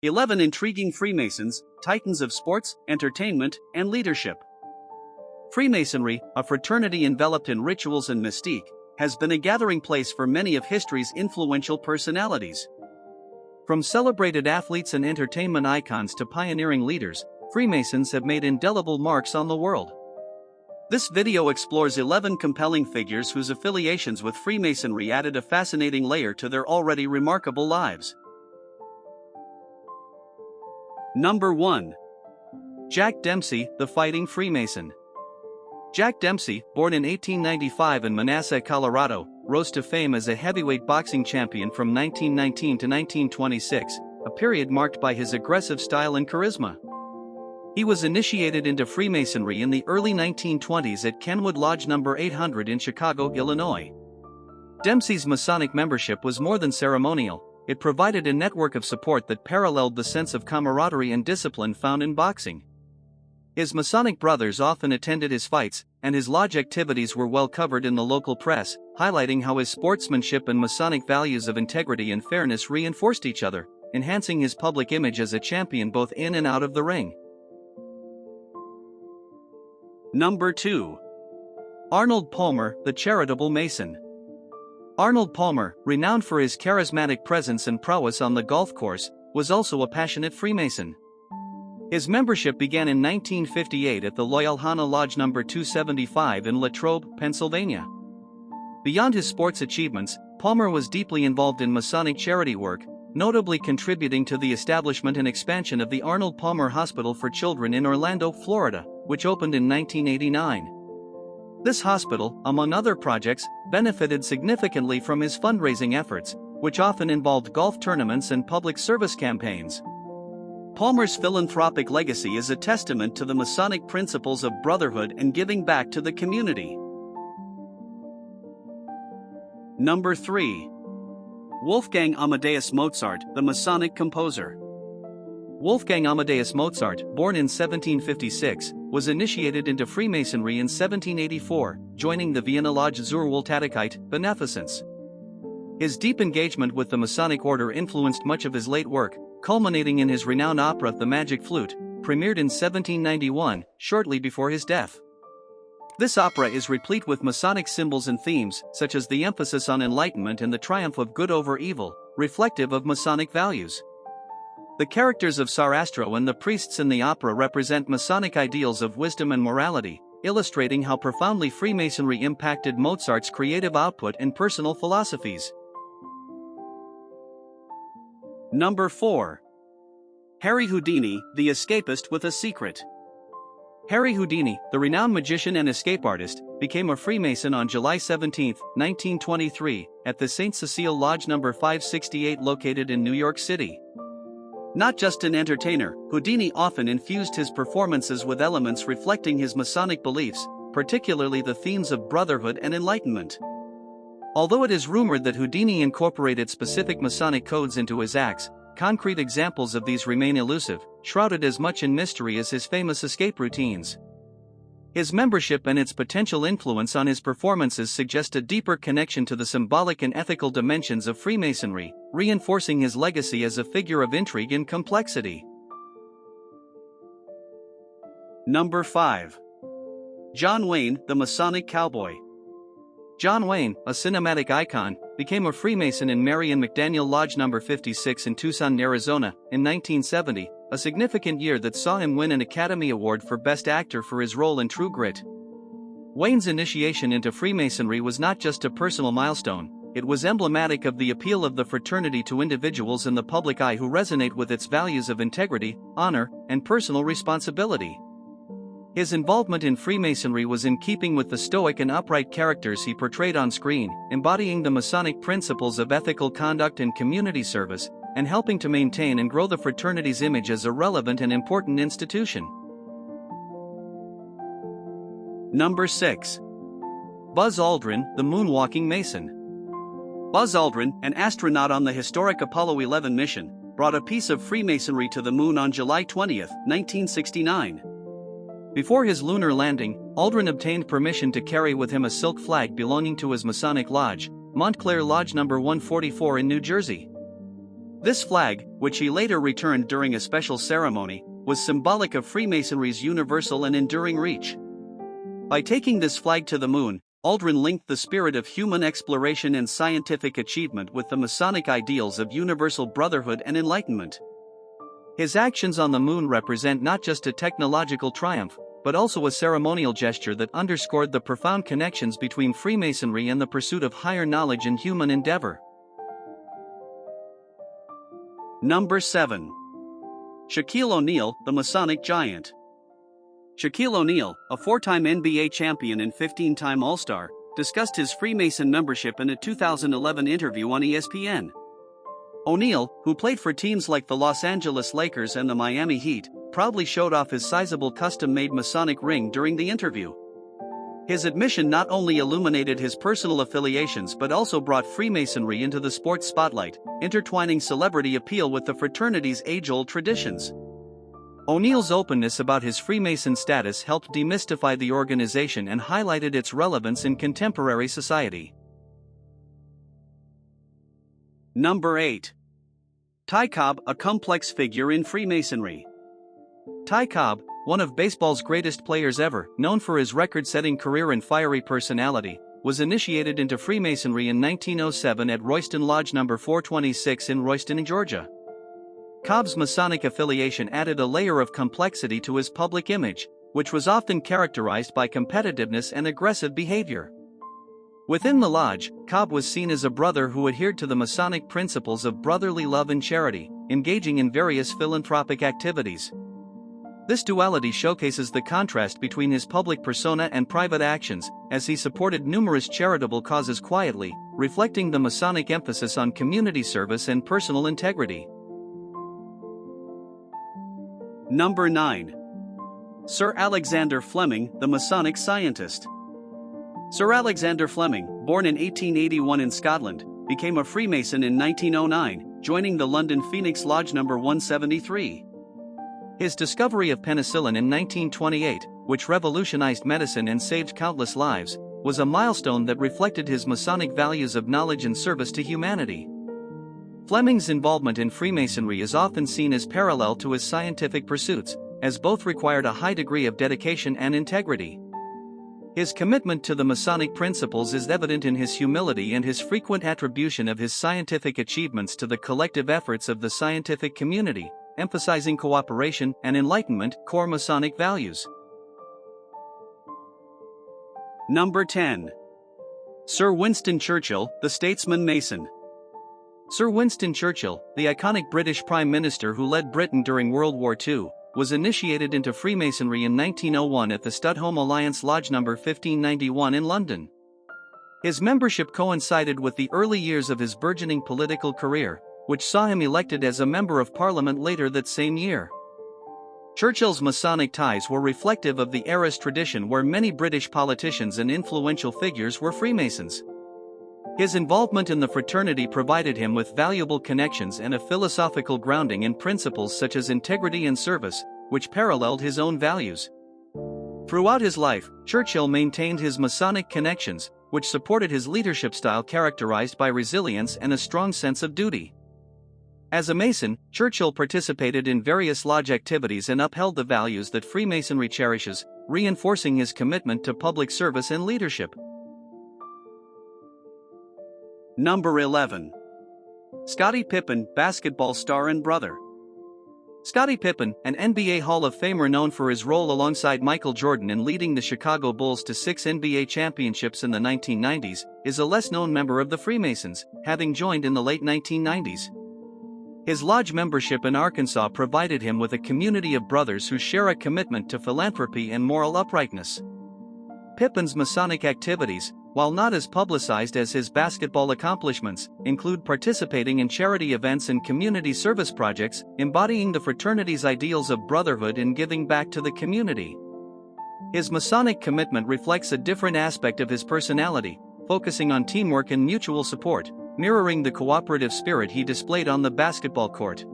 11 Intriguing Freemasons, titans of sports, entertainment, and leadership. Freemasonry, a fraternity enveloped in rituals and mystique, has been a gathering place for many of history's influential personalities. From celebrated athletes and entertainment icons to pioneering leaders, Freemasons have made indelible marks on the world. This video explores 11 compelling figures whose affiliations with Freemasonry added a fascinating layer to their already remarkable lives. Number 1. Jack Dempsey, the Fighting Freemason. Jack Dempsey, born in 1895 in Manassas, Colorado, rose to fame as a heavyweight boxing champion from 1919 to 1926, a period marked by his aggressive style and charisma. He was initiated into Freemasonry in the early 1920s at Kenwood Lodge No. 800 in Chicago, Illinois. Dempsey's Masonic membership was more than ceremonial. It provided a network of support that paralleled the sense of camaraderie and discipline found in boxing. His Masonic brothers often attended his fights, and his lodge activities were well covered in the local press, highlighting how his sportsmanship and Masonic values of integrity and fairness reinforced each other, enhancing his public image as a champion both in and out of the ring. Number 2. Arnold Palmer, the Charitable Mason. Arnold Palmer, renowned for his charismatic presence and prowess on the golf course, was also a passionate Freemason. His membership began in 1958 at the Loyalhanna Lodge No. 275 in Latrobe, Pennsylvania. Beyond his sports achievements, Palmer was deeply involved in Masonic charity work, notably contributing to the establishment and expansion of the Arnold Palmer Hospital for Children in Orlando, Florida, which opened in 1989. This hospital, among other projects, benefited significantly from his fundraising efforts, which often involved golf tournaments and public service campaigns. Palmer's philanthropic legacy is a testament to the Masonic principles of brotherhood and giving back to the community. Number 3. Wolfgang Amadeus Mozart, the Masonic composer. Wolfgang Amadeus Mozart, born in 1756, was initiated into Freemasonry in 1784, joining the Vienna Lodge zur Wohltätigkeit, Beneficence. His deep engagement with the Masonic order influenced much of his late work, culminating in his renowned opera The Magic Flute, premiered in 1791, shortly before his death. This opera is replete with Masonic symbols and themes, such as the emphasis on enlightenment and the triumph of good over evil, reflective of Masonic values. The characters of Sarastro and the priests in the opera represent Masonic ideals of wisdom and morality, illustrating how profoundly Freemasonry impacted Mozart's creative output and personal philosophies. Number 4. Harry Houdini, the Escapist with a Secret. Harry Houdini, the renowned magician and escape artist, became a Freemason on July 17, 1923, at the St. Cecile Lodge No. 568 located in New York City. Not just an entertainer, Houdini often infused his performances with elements reflecting his Masonic beliefs, particularly the themes of brotherhood and enlightenment. Although it is rumored that Houdini incorporated specific Masonic codes into his acts, concrete examples of these remain elusive, shrouded as much in mystery as his famous escape routines. His membership and its potential influence on his performances suggest a deeper connection to the symbolic and ethical dimensions of Freemasonry, reinforcing his legacy as a figure of intrigue and complexity. Number 5. John Wayne, the Masonic Cowboy. John Wayne, a cinematic icon, became a Freemason in Marion McDaniel Lodge No. 56 in Tucson, Arizona, in 1970, a significant year that saw him win an Academy Award for Best Actor for his role in True Grit. Wayne's initiation into Freemasonry was not just a personal milestone, it was emblematic of the appeal of the fraternity to individuals in the public eye who resonate with its values of integrity, honor, and personal responsibility. His involvement in Freemasonry was in keeping with the stoic and upright characters he portrayed on screen, embodying the Masonic principles of ethical conduct and community service, and helping to maintain and grow the fraternity's image as a relevant and important institution. Number 6. Buzz Aldrin, the Moonwalking Mason. Buzz Aldrin, an astronaut on the historic Apollo 11 mission, brought a piece of Freemasonry to the moon on July 20, 1969. Before his lunar landing, Aldrin obtained permission to carry with him a silk flag belonging to his Masonic lodge, Montclair Lodge No. 144 in New Jersey. This flag, which he later returned during a special ceremony, was symbolic of Freemasonry's universal and enduring reach. By taking this flag to the moon, Aldrin linked the spirit of human exploration and scientific achievement with the Masonic ideals of universal brotherhood and enlightenment. His actions on the moon represent not just a technological triumph, but also a ceremonial gesture that underscored the profound connections between Freemasonry and the pursuit of higher knowledge and human endeavor. Number 7. Shaquille O'Neal, the Masonic Giant. Shaquille O'Neal, a 4-time NBA champion and 15-time All-Star, discussed his Freemason membership in a 2011 interview on ESPN. O'Neal, who played for teams like the Los Angeles Lakers and the Miami Heat, proudly showed off his sizable custom-made Masonic ring during the interview. His admission not only illuminated his personal affiliations but also brought Freemasonry into the sports spotlight, intertwining celebrity appeal with the fraternity's age-old traditions. O'Neal's openness about his Freemason status helped demystify the organization and highlighted its relevance in contemporary society. Number 8. Ty Cobb, a complex figure in Freemasonry. Ty Cobb, one of baseball's greatest players ever, known for his record-setting career and fiery personality, was initiated into Freemasonry in 1907 at Royston Lodge No. 426 in Royston, Georgia. Cobb's Masonic affiliation added a layer of complexity to his public image, which was often characterized by competitiveness and aggressive behavior. Within the lodge, Cobb was seen as a brother who adhered to the Masonic principles of brotherly love and charity, engaging in various philanthropic activities. This duality showcases the contrast between his public persona and private actions, as he supported numerous charitable causes quietly, reflecting the Masonic emphasis on community service and personal integrity. Number 9. Sir Alexander Fleming, the Masonic scientist. Sir Alexander Fleming, born in 1881 in Scotland, became a Freemason in 1909, joining the London Phoenix Lodge No. 173. His discovery of penicillin in 1928, which revolutionized medicine and saved countless lives, was a milestone that reflected his Masonic values of knowledge and service to humanity. Fleming's involvement in Freemasonry is often seen as parallel to his scientific pursuits, as both required a high degree of dedication and integrity. His commitment to the Masonic principles is evident in his humility and his frequent attribution of his scientific achievements to the collective efforts of the scientific community, emphasizing cooperation and enlightenment, core Masonic values. Number 10. Sir Winston Churchill, the statesman Mason. Sir Winston Churchill, the iconic British Prime Minister who led Britain during World War II, was initiated into Freemasonry in 1901 at the Studholme Alliance Lodge No. 1591 in London. His membership coincided with the early years of his burgeoning political career, which saw him elected as a Member of Parliament later that same year. Churchill's Masonic ties were reflective of the era's tradition where many British politicians and influential figures were Freemasons. His involvement in the fraternity provided him with valuable connections and a philosophical grounding in principles such as integrity and service, which paralleled his own values. Throughout his life, Churchill maintained his Masonic connections, which supported his leadership style characterized by resilience and a strong sense of duty. As a Mason, Churchill participated in various lodge activities and upheld the values that Freemasonry cherishes, reinforcing his commitment to public service and leadership. Number 11. Scottie Pippen, basketball star and brother. Scottie Pippen, an NBA Hall of Famer known for his role alongside Michael Jordan in leading the Chicago Bulls to 6 NBA championships in the 1990s, is a less-known member of the Freemasons, having joined in the late 1990s. His lodge membership in Arkansas provided him with a community of brothers who share a commitment to philanthropy and moral uprightness. Pippen's Masonic activities, while not as publicized as his basketball accomplishments, include participating in charity events and community service projects, embodying the fraternity's ideals of brotherhood and giving back to the community. His Masonic commitment reflects a different aspect of his personality, focusing on teamwork and mutual support, mirroring the cooperative spirit he displayed on the basketball court.